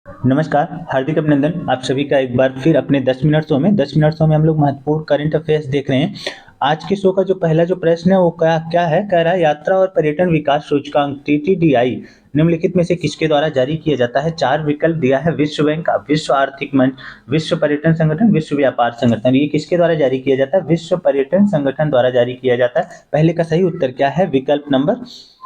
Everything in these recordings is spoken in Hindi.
नमस्कार, हार्दिक अभिनंदन आप सभी का एक बार फिर अपने 10 मिनट शो में हम लोग महत्वपूर्ण करंट अफेयर्स देख रहे हैं। आज के शो का जो पहला जो प्रश्न है वो क्या क्या है? कह रहा है यात्रा और पर्यटन विकास सूचकांक टीटीडीआई निम्नलिखित में से किसके द्वारा जारी किया जाता है? 4 विकल्प दिया है। विश्व बैंक, विश्व आर्थिक मंच, विश्व पर्यटन संगठन, विश्व व्यापार संगठन। ये किसके द्वारा जारी किया जाता है? विश्व पर्यटन संगठन द्वारा जारी किया जाता है। पहले का सही उत्तर क्या है? विकल्प नंबर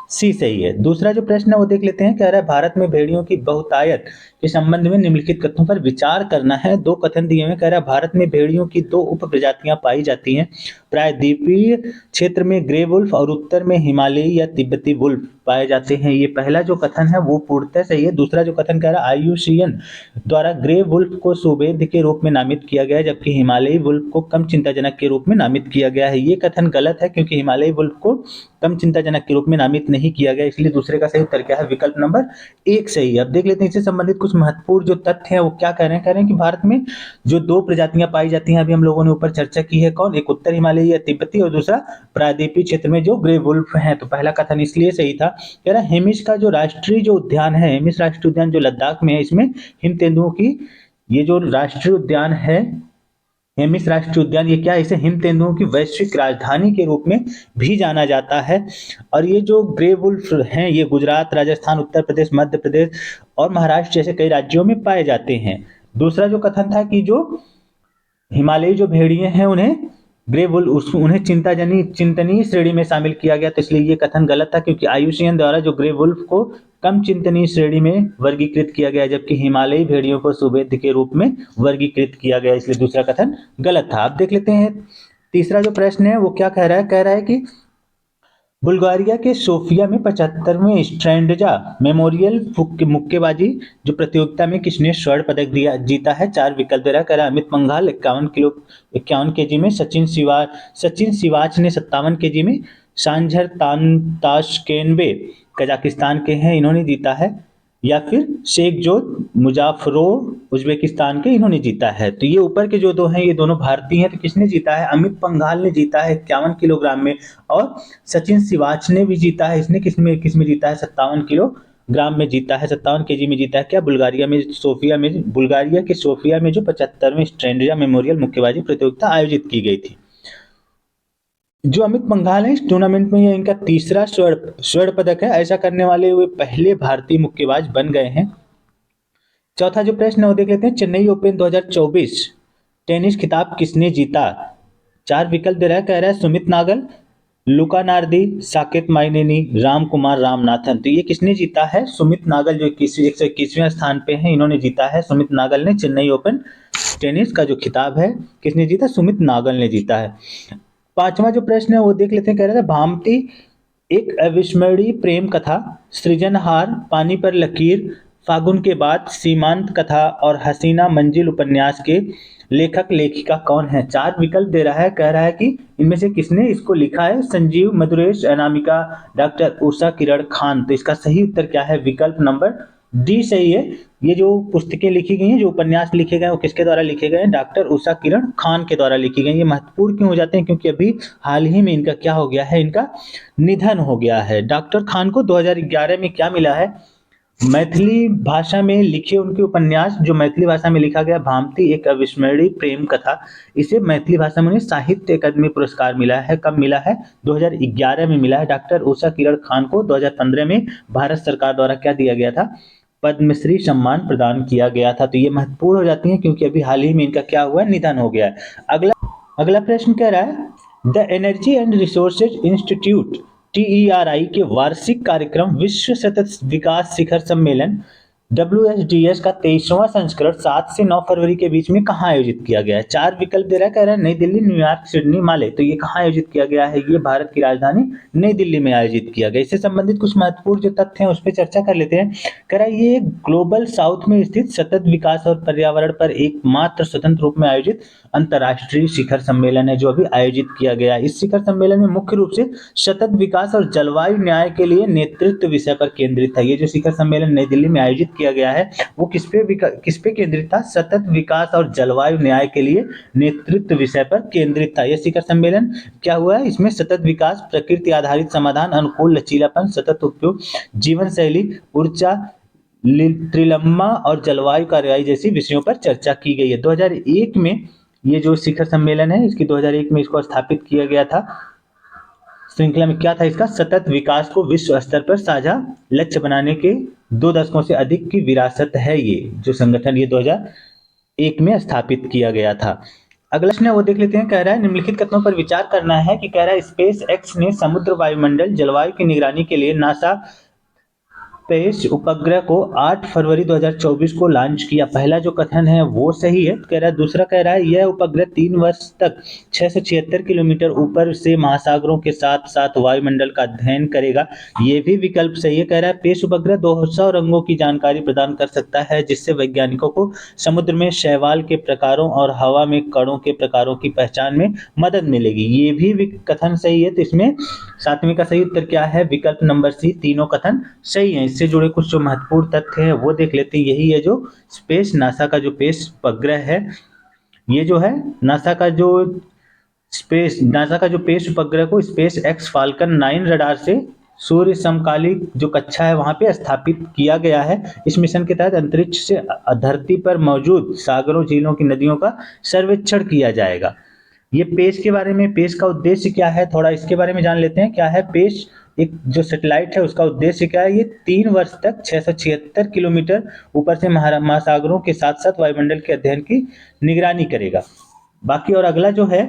सी सही है। दूसरा जो प्रश्न है वो देख लेते हैं। कह रहा है भारत में भेड़ियों की बहुतायत के संबंध में निम्नलिखित कथनों पर विचार करना है। 2 कथन दिए हुए हैं। कह रहा है भारत में भेड़ियों की 2 उप प्रजातियां पाई जाती हैं। प्रायद्वीपीय क्षेत्र में ग्रे वुल्फ और उत्तर में हिमालयी या तिब्बती वुल्फ पाए जाते हैं। ये पहला जो कथन है वो पूर्णतः सही है। दूसरा जो कथन कह रहा है आईयूसीएन द्वारा ग्रे वुल्फ को सुवेद के रूप में नामित किया गया है, जबकि हिमालयी वुल्फ को कम चिंताजनक के रूप में नामित किया गया है। ये कथन गलत है क्योंकि हिमालयी वुल्फ को कम चिंताजनक के रूप में नामित नहीं किया गया, इसलिए दूसरे का सही उत्तर क्या है? विकल्प नंबर 1 सही है। अब देख लेते हैं इससे संबंधित कुछ महत्वपूर्ण जो तथ्य हैं वो क्या कह रहे हैं। कह रहे हैं कि भारत में जो 2 प्रजातियां पाई जाती हैं, अभी हम लोगों ने ऊपर चर्चा की है। कौन? एक उत्तर हिमालयी या तिब्बती और दूसरा प्रायद्वीपीय क्षेत्र में जो ग्रे वुल्फ है। तो पहला कथन इसलिए सही था। कह रहा है हेमिस का जो राष्ट्रीय जो उद्यान है, हेमिस राष्ट्रीय उद्यान जो लद्दाख में है, इसमें हिम तेंदुओं की ये जो राष्ट्रीय उद्यान है, हेमिस राष्ट्रीय उद्यान, ये क्या है? इसे हिम तेंदुओं की वैश्विक राजधानी के रूप में भी जाना जाता है। और ये जो ग्रे वुल्फ हैं ये गुजरात, राजस्थान, उत्तर प्रदेश, मध्य प्रदेश और महाराष्ट्र जैसे कई राज्यों में पाए जाते हैं। दूसरा जो कथन था कि जो हिमालयी जो भेड़िए हैं उन्हें ग्रे वुल उन्हें चिंतनीय श्रेणी में शामिल किया गया, तो इसलिए ये कथन गलत था क्योंकि आईयूसीएन द्वारा जो ग्रे वुल्फ को कम चिंतनीय श्रेणी में वर्गीकृत किया गया, जबकि हिमालयी भेड़ियों को सुवेद के रूप में वर्गीकृत किया गया, इसलिए दूसरा कथन गलत था। अब देख लेते हैं तीसरा जो प्रश्न है वो क्या कह रहा है। कह रहा है कि बुल्गारिया के सोफिया में 75वें स्ट्रैंडजा मेमोरियल मुक्केबाजी जो प्रतियोगिता में किसने स्वर्ण पदक दिया जीता है? 4 विकल्प दे रहा है। कह रहा है अमित पंघाल 51 केजी में, सचिन सिवाच ने 57 केजी में, सांझर ताशकेनबे कजाकिस्तान के हैं इन्होंने जीता है, या फिर शेखजोत मुजाफरोव उज्बेकिस्तान के इन्होंने जीता है। तो ये ऊपर के जो 2 हैं ये दोनों भारतीय हैं। तो किसने जीता है? अमित पंघाल ने जीता है 51 किलोग्राम में, और सचिन सिवाच ने भी जीता है। इसने किस में जीता है? 57 किलोग्राम में जीता है, 57 केजी में जीता है। क्या? बुल्गारिया के सोफिया में जो 75वें स्ट्रेंडजा मेमोरियल मुक्केबाजी प्रतियोगिता आयोजित की गई थी। जो अमित पंघाल है इस टूर्नामेंट में ये इनका तीसरा स्वर्ण पदक है। ऐसा करने वाले वे पहले भारतीय मुक्केबाज बन गए हैं। चौथा जो प्रश्न है वो देख लेते हैं। चेन्नई ओपन 2024 टेनिस खिताब किसने जीता? 4 विकल्प दे रहा है। कह रहा है सुमित नागल, लुका नार्दी, साकेत माइनेनी, राम कुमार रामनाथन। तो ये किसने जीता है? सुमित नागल जो 121वें स्थान पे हैं इन्होंने जीता है। सुमित नागल ने चेन्नई ओपन टेनिस का जो खिताब है किसने जीता? सुमित नागल ने जीता है। पांचवा जो प्रश्न है वो देख लेते हैं। कह रहा था भामती एक अविस्मरणीय प्रेम कथा, सृजनहार, पानी पर लकीर, फागुन के बाद, सीमांत कथा और हसीना मंजिल उपन्यास के लेखक लेखिका कौन है? 4 विकल्प दे रहा है। कह रहा है कि इनमें से किसने इसको लिखा है? संजीव मधुरेश, अनामिका, डॉक्टर उषा किरण खान। तो इसका सही उत्तर क्या है? विकल्प नंबर डी सही है। ये जो पुस्तकें लिखी गई हैं, जो उपन्यास लिखे गए वो किसके द्वारा लिखे गए हैं? डॉक्टर उषा किरण खान के द्वारा लिखी गई। ये महत्वपूर्ण क्यों हो जाते हैं? क्योंकि अभी हाल ही में इनका क्या हो गया है? इनका निधन हो गया है। डॉक्टर खान को 2011 में क्या मिला है? मैथिली भाषा में लिखे उनके उपन्यास जो मैथिली भाषा में लिखा गया भामती एक अविस्मरणीय प्रेम कथा, इसे मैथिली भाषा में उन्हें साहित्य अकादमी पुरस्कार मिला है। कब मिला है? 2011 में मिला है। डॉक्टर उषा किरण खान को 2015 में भारत सरकार द्वारा क्या दिया गया था? पद्मश्री सम्मान प्रदान किया गया था। तो ये महत्वपूर्ण हो जाती है क्योंकि अभी हाल ही में इनका क्या हुआ है? निधन हो गया है। अगला अगला प्रश्न कह रहा है the energy and resources institute TERI के वार्षिक कार्यक्रम विश्व सतत विकास शिखर सम्मेलन WSDS का 23वां संस्करण 7 से 9 फरवरी के बीच में कहाँ आयोजित किया गया है? 4 विकल्प दे रहा है। कह रहा है नई दिल्ली, न्यूयॉर्क, सिडनी, माले। तो ये कहाँ आयोजित किया गया है? ये भारत की राजधानी नई दिल्ली में आयोजित किया गया। इससे संबंधित कुछ महत्वपूर्ण जो तथ्य हैं उस पर चर्चा कर लेते हैं। कह रहा है ये ग्लोबल साउथ में स्थित सतत विकास और पर्यावरण पर एकमात्र स्वतंत्र रूप में आयोजित अंतर्राष्ट्रीय शिखर सम्मेलन है जो अभी आयोजित किया गया है। इस शिखर सम्मेलन में मुख्य रूप से सतत विकास और जलवायु न्याय के लिए नेतृत्व विषय पर केंद्रित है। ये जो शिखर सम्मेलन नई दिल्ली में आयोजित किया गया है वो किस पे केंद्रित था? सतत विकास और जलवायु न्याय के लिए नेतृत्व विषय पर केंद्रित था। यह शिखर सम्मेलन क्या हुआ है? इसमें सतत विकास, प्रकृति आधारित समाधान, अनुकूल लचीलापन, सतत उपयोग, जीवन शैली, ऊर्जा त्रिलम्मा और जलवायु कार्रवाई जैसी विषयों पर चर्चा की गई है। 2001 में ये जो शिखर सम्मेलन है, इसकी 2001 में इसको स्थापित किया गया था। श्रृंखला में क्या था इसका? सतत विकास को विश्व स्तर पर साझा लक्ष्य बनाने के 2 दशकों से अधिक की विरासत है। ये जो संगठन, ये 2001 में स्थापित किया गया था। अगला प्रश्न है वो देख लेते हैं। कह रहा है निम्नलिखित कथनों पर विचार करना है कि कह रहा है स्पेस एक्स ने समुद्र, वायुमंडल, जलवायु की निगरानी के लिए नासा पेस उपग्रह को 8 फरवरी 2024 को लॉन्च किया। पहला जो कथन है वो सही है। कह रहा है दूसरा कह रहा है यह उपग्रह 3 वर्ष तक 676 किलोमीटर ऊपर से महासागरों के साथ साथ वायुमंडल का अध्ययन करेगा। ये भी विकल्प सही है। कह रहा है पेस उपग्रह 200 रंगों की जानकारी प्रदान कर सकता है, जिससे वैज्ञानिकों को समुद्र में शैवाल के प्रकारों और हवा में कणों के प्रकारों की पहचान में मदद मिलेगी। ये भी कथन सही है। तो इसमें 7वें का सही उत्तर क्या है? विकल्प नंबर सी। तीनों कथन सही हैं। इससे जुड़े कुछ जो महत्वपूर्ण तथ्य हैं वो देख लेते हैं। यही है जो स्पेस नासा का जो पेस उपग्रह है, ये जो है नासा का जो पेस उपग्रह को स्पेस एक्स फाल्कन 9 रडार से सूर्य समकालिक जो कक्षा है वहां पे स्थापित किया गया है। इस मिशन के तहत अंतरिक्ष से धरती पर मौजूद सागरों, झीलों की नदियों का सर्वेक्षण किया जाएगा। ये पेस के बारे में, पेस का उद्देश्य क्या है, थोड़ा इसके बारे में जान लेते हैं। क्या है पेस? एक जो सैटेलाइट है उसका उद्देश्य क्या है? ये 3 वर्ष तक 676 किलोमीटर ऊपर से महासागरों के साथ साथ वायुमंडल के अध्ययन की निगरानी करेगा। बाकी और अगला जो है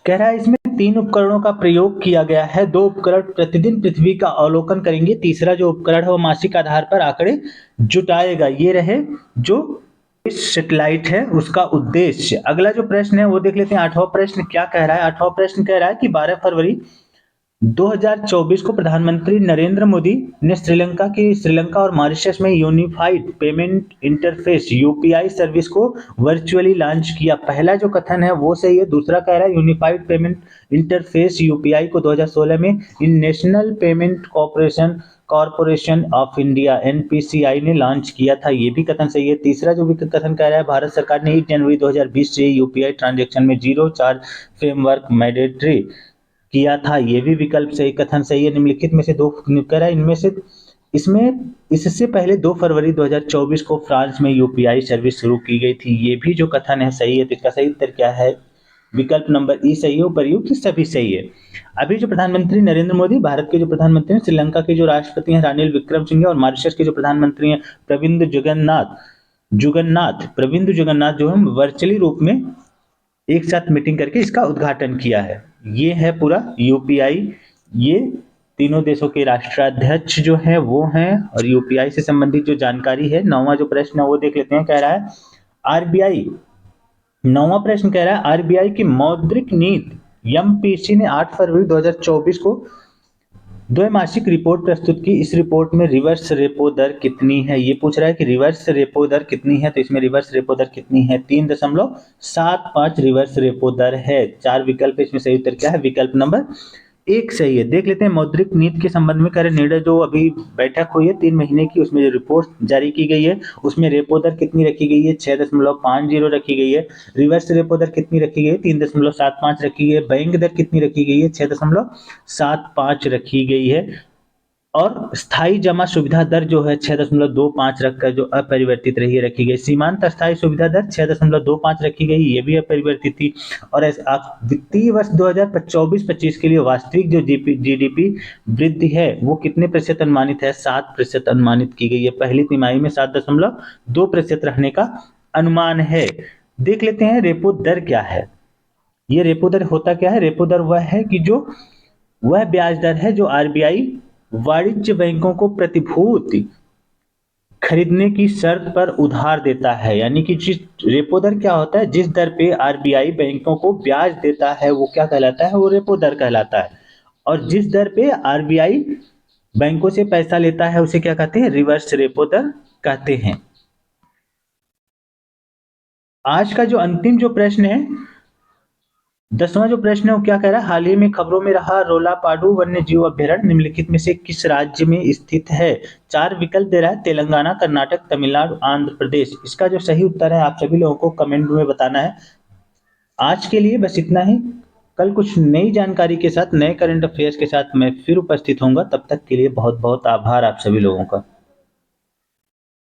कह रहा है इसमें 3 उपकरणों का प्रयोग किया गया है। 2 उपकरण प्रतिदिन पृथ्वी का अवलोकन करेंगे। तीसरा जो उपकरण है वो मासिक आधार पर आंकड़े जुटाएगा। ये रहे जो इस सैटेलाइट है उसका उद्देश्य। अगला जो प्रश्न है वो देख लेते हैं। 8वां प्रश्न क्या कह रहा है? 8वां प्रश्न कह रहा है कि 12 फरवरी 2024 को प्रधानमंत्री नरेंद्र मोदी ने श्रीलंका और मॉरिशस में unified payment interface UPI service को वर्चुअली लॉन्च किया। पहला जो कथन है वो सही है। दूसरा कह रहा है यूनिफाइड पेमेंट इंटरफेस यूपीआई को 2016 में national payment corporation of India NPCI ने लॉन्च किया था। ये भी कथन सही है। तीसरा जो भी कथन कह रहा है भारत सरकार ने 1 जनवरी 2020 से यूपीआई ट्रांजैक्शन में जीरो चार्ज फ्रेमवर्क मैंडेटरी किया था। ये भी विकल्प सही, कथन सही है। निम्नलिखित में से दो कर है इनमें से इससे पहले 2 फरवरी 2024 को फ्रांस में यूपीआई सर्विस शुरू की गई थी। ये भी जो कथन है सही है। तो इसका सही उत्तर क्या है? विकल्प नंबर ई सही है। उपर्युक्त सभी सही है। अभी जो प्रधानमंत्री नरेंद्र मोदी, भारत के जो प्रधानमंत्री हैं, श्रीलंका के जो राष्ट्रपति हैं रानिल विक्रमसिंघे और मॉरिशस के जो प्रधानमंत्री हैं प्रविंद जगन्नाथ जो है वर्चुअली रूप में एक साथ मीटिंग करके इसका उद्घाटन किया है। ये है पूरा यूपीआई। ये तीनों देशों के राष्ट्राध्यक्ष जो हैं वो हैं और यूपीआई से संबंधित जो जानकारी है। 9वां जो प्रश्न है वो देख लेते हैं। कह रहा है आरबीआई 9वां प्रश्न कह रहा है आरबीआई की मौद्रिक नीति एमपीसी ने 8 फरवरी 2024 को द्वैमासिक रिपोर्ट प्रस्तुत की। इस रिपोर्ट में रिवर्स रेपो दर कितनी है? ये पूछ रहा है कि रिवर्स रेपो दर कितनी है। तो इसमें रिवर्स रेपो दर कितनी है? 3.75 रिवर्स रेपो दर है। 4 विकल्प, इसमें सही उत्तर क्या है? विकल्प नंबर 1 सही है। देख लेते हैं मौद्रिक नीति के संबंध में। कह निर्णय जो अभी बैठक हुई है 3 महीने की, उसमें जो रिपोर्ट जारी की गई है उसमें रेपो दर कितनी रखी गई है? 6.50 रखी गई है। रिवर्स रेपो दर कितनी रखी गई है? 3.75 रखी गई है। बैंक दर कितनी रखी गई है? 6.75 रखी गई है। और स्थायी जमा सुविधा दर जो है 6.25 रखकर जो अपरिवर्तित रही रखी गई। सीमांत अस्थायी सुविधा दर 6.25 रखी गई, ये भी अपरिवर्तित थी। और वित्तीय वर्ष 2024-25 के लिए वास्तविक जो जीडीपी वृद्धि है वो कितने प्रतिशत अनुमानित है? 7% अनुमानित की गई है। पहली तिमाही में 7.2% रहने का अनुमान है। देख लेते हैं रेपो दर क्या है। ये रेपो दर होता क्या है? रेपो दर वह ब्याज दर है जो आरबीआई वाणिज्य बैंकों को प्रतिभूति खरीदने की शर्त पर उधार देता है। यानी कि जिस रेपो दर क्या होता है? जिस दर पे आरबीआई बैंकों को ब्याज देता है वो क्या कहलाता है? वो रेपो दर कहलाता है। और जिस दर पे आरबीआई बैंकों से पैसा लेता है उसे क्या कहते हैं? रिवर्स रेपो दर कहते हैं। आज का जो अंतिम जो प्रश्न है 10वां जो प्रश्न है वो क्या कह रहा है? हाल ही में खबरों में रहा रोलापाडू वन्य जीव अभ्यारण्य निम्नलिखित में से किस राज्य में स्थित है? 4 विकल्प दे रहा है। तेलंगाना, कर्नाटक, तमिलनाडु, आंध्र प्रदेश। इसका जो सही उत्तर है आप सभी लोगों को कमेंट में बताना है। आज के लिए बस इतना ही। कल कुछ नई जानकारी के साथ, नए करंट अफेयर्स के साथ मैं फिर उपस्थित होऊंगा। तब तक के लिए बहुत बहुत आभार आप सभी लोगों का।